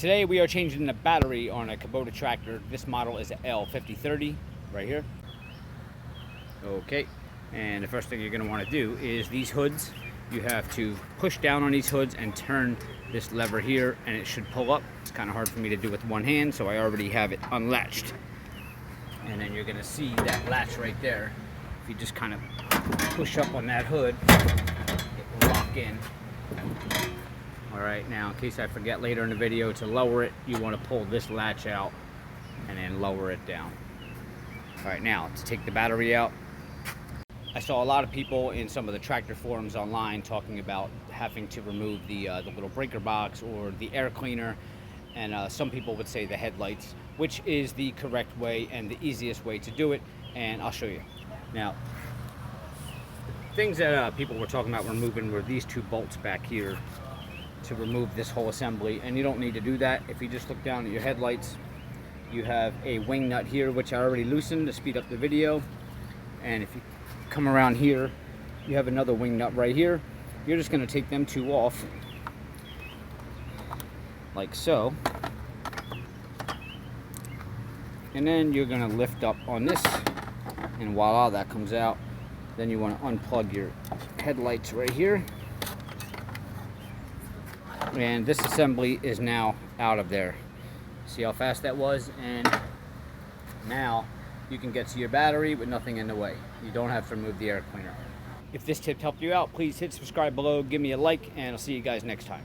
Today we are changing the battery on a Kubota Tractor. This model is a L5030 right here. Okay, and the first thing you're going to want to do is these hoods. You have to push down on these hoods and turn this lever here and it should pull up. It's kind of hard for me to do with one hand, so I already have it unlatched. And then you're going to see that latch right there. If you just kind of push up on that hood, it will lock in. Alright, now in case I forget later in the video to lower it, you want to pull this latch out and then lower it down. Alright, now to take the battery out, I saw a lot of people in some of the tractor forums online talking about having to remove the little breaker box or the air cleaner, and some people would say the headlights, which is the correct way and the easiest way to do it, and I'll show you. Now, things that people were talking about removing were these two bolts back here to remove this whole assembly, and you don't need to do that. If you just look down at your headlights, you have a wing nut here, which I already loosened to speed up the video, and if you come around here, you have another wing nut right here. You're just going to take them two off like so, and then you're going to lift up on this, and voila, that comes out. Then you want to unplug your headlights right here, and this assembly is now out of there. See how fast that was? And now you can get to your battery with nothing in the way. You don't have to remove the air cleaner. If this tip helped you out, please hit subscribe below, give me a like, and I'll see you guys next time.